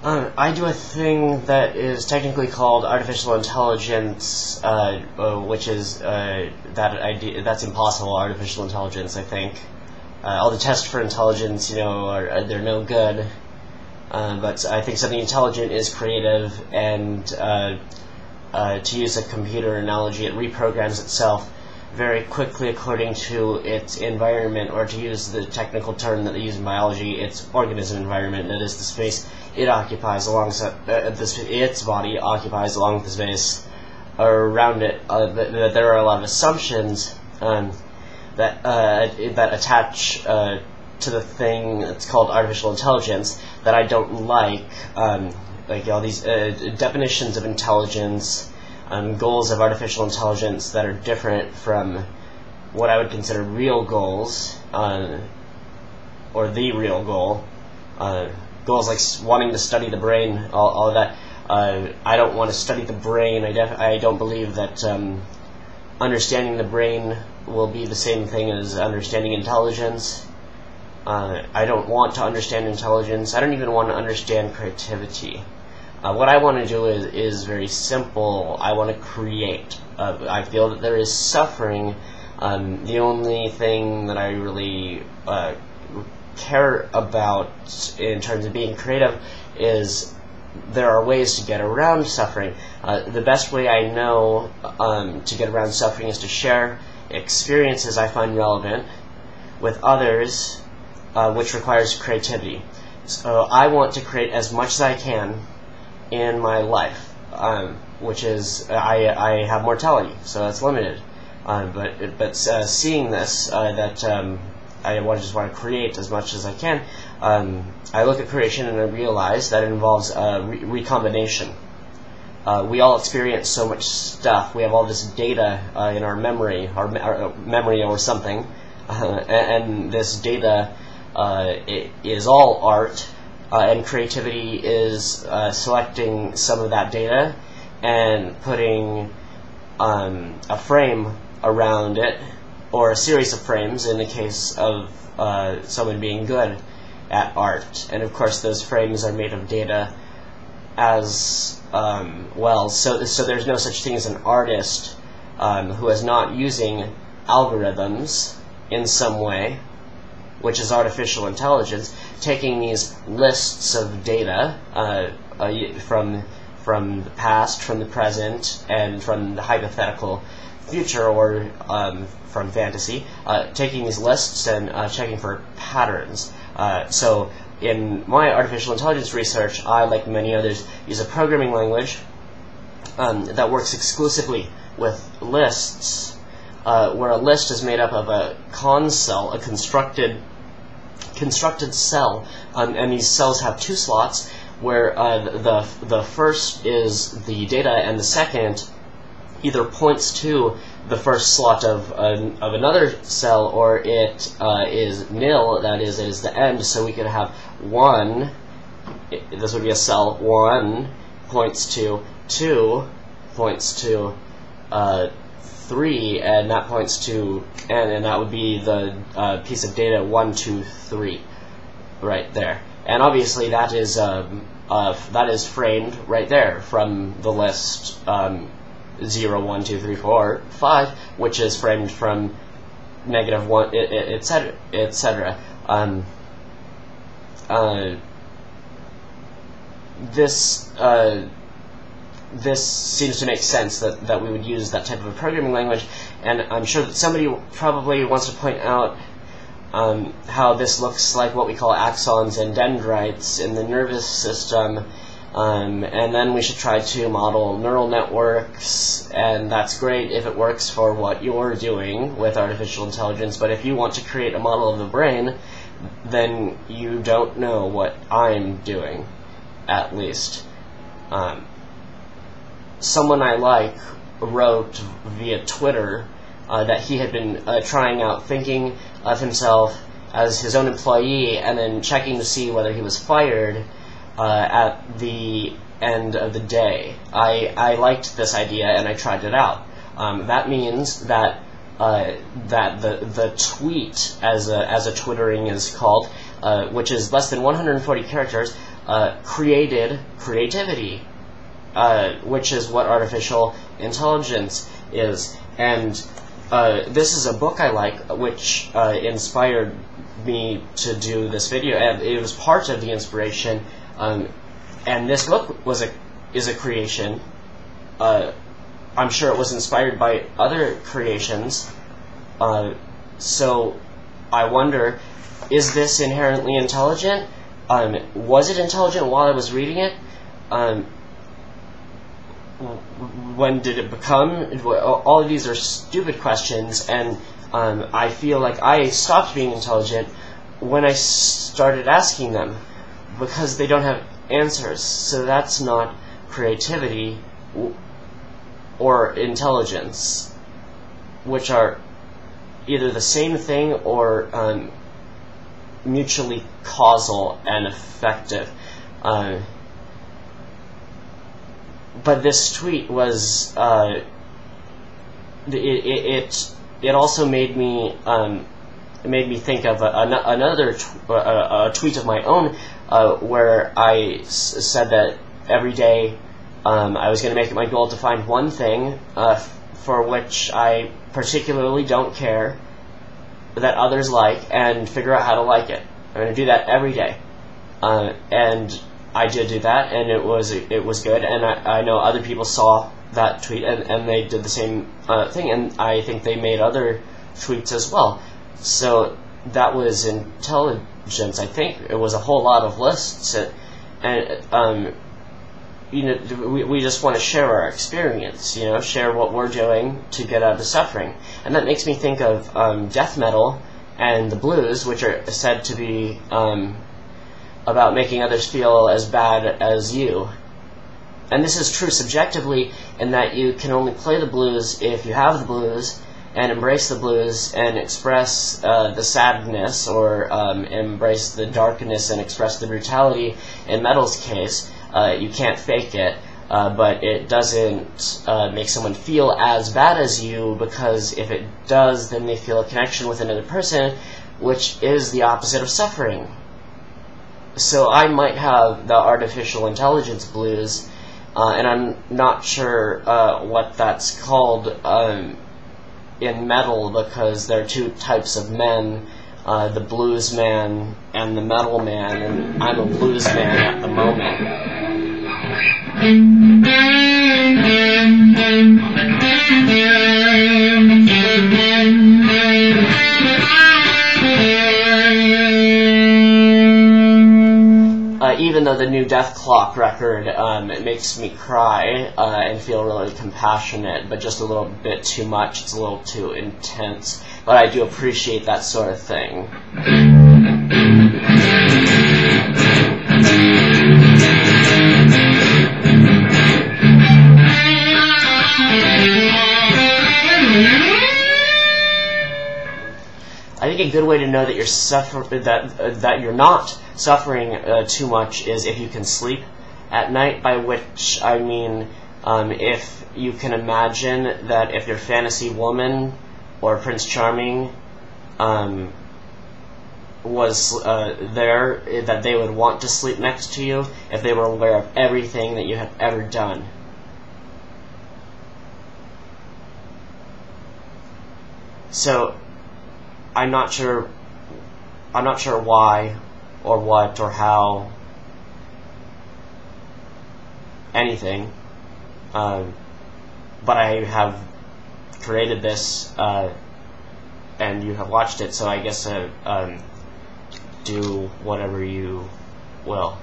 I do a thing that is technically called artificial intelligence, which is that's impossible. Artificial intelligence, I think. All the tests for intelligence, they're no good. But I think something intelligent is creative, and to use a computer analogy, it reprograms itself very quickly according to its environment, or to use the technical term that they use in biology, its organism environment, that is the space it occupies alongside its body occupies along the space around it. There are a lot of assumptions that attach to the thing that's called artificial intelligence that I don't like all these definitions of intelligence. Goals of artificial intelligence that are different from what I would consider real goals, or the real goal. Goals like wanting to study the brain, all of that. I don't want to study the brain. I don't believe that understanding the brain will be the same thing as understanding intelligence. I don't want to understand intelligence. I don't even want to understand creativity. What I want to do is very simple. I want to create. I feel that there is suffering. The only thing that I really care about in terms of being creative is there are ways to get around suffering. The best way I know to get around suffering is to share experiences I find relevant with others, which requires creativity. So I want to create as much as I can in my life, which is I have mortality, so that's limited. But seeing this, that I just want to create as much as I can, I look at creation and I realize that it involves recombination. We all experience so much stuff. We have all this data in our memory, memory or something, and this data it is all art. And creativity is selecting some of that data and putting a frame around it, or a series of frames in the case of someone being good at art. And of course those frames are made of data as well. So there's no such thing as an artist who is not using algorithms in some way, which is artificial intelligence, taking these lists of data from the past, from the present, and from the hypothetical future, or from fantasy, taking these lists and checking for patterns. So in my artificial intelligence research, I, like many others, use a programming language that works exclusively with lists, where a list is made up of a con cell, a constructed cell, and these cells have two slots, where the first is the data, and the second either points to the first slot of another cell, or it is nil, that is, it is the end. So we could have 1, this would be a cell, 1 points to 2, points to 3, and that points to n, and that would be the piece of data 1, 2, 3, right there. And obviously that is framed right there from the list 0, 1, 2, 3, 4, 5, which is framed from -1, etc., etc. This seems to make sense that we would use that type of a programming language, and I'm sure that somebody probably wants to point out how this looks like what we call axons and dendrites in the nervous system, and then we should try to model neural networks, and that's great if it works for what you're doing with artificial intelligence, but if you want to create a model of the brain, then you don't know what I'm doing, at least. Someone I like wrote via Twitter that he had been trying out thinking of himself as his own employee and then checking to see whether he was fired at the end of the day. I liked this idea and I tried it out. That means that that the tweet, as a twittering is called, which is less than 140 characters, created creativity, which is what artificial intelligence is. And this is a book I like, which inspired me to do this video, and it was part of the inspiration. And this book is a creation. I'm sure it was inspired by other creations. So I wonder, is this inherently intelligent? Was it intelligent while I was reading it? When did it become? All of these are stupid questions, and I feel like I stopped being intelligent when I started asking them, because they don't have answers. So that's not creativity or intelligence, which are either the same thing or mutually causal and effective. But this tweet was it also made me think of another tweet of my own, where I said that every day I was going to make it my goal to find one thing for which I particularly don't care that others like, and figure out how to like it. I'm going to do that every day, and I did do that, and it was good. And I know other people saw that tweet, and they did the same thing, and I think they made other tweets as well. So that was intelligence. I think it was a whole lot of lists, and you know, we just want to share our experience, you know, share what we're doing to get out of the suffering. And that makes me think of death metal and the blues, which are said to be about making others feel as bad as you. And this is true subjectively, in that you can only play the blues if you have the blues, and embrace the blues and express the sadness, or embrace the darkness and express the brutality. In metal's case, you can't fake it, but it doesn't make someone feel as bad as you, because if it does, then they feel a connection with another person, which is the opposite of suffering. So I might have the artificial intelligence blues, and I'm not sure what that's called in metal, because there are two types of men, the blues man and the metal man, and I'm a blues man at the moment. Even though the new Death Clock record, it makes me cry and feel really compassionate, but just a little bit too much. It's a little too intense. But I do appreciate that sort of thing. I think a good way to know that you're that you're not suffering too much is if you can sleep at night. By which I mean, if you can imagine that if your fantasy woman or Prince Charming was there, that they would want to sleep next to you if they were aware of everything that you had ever done. So I'm not sure why or what or how anything, but I have created this and you have watched it, so I guess do whatever you will.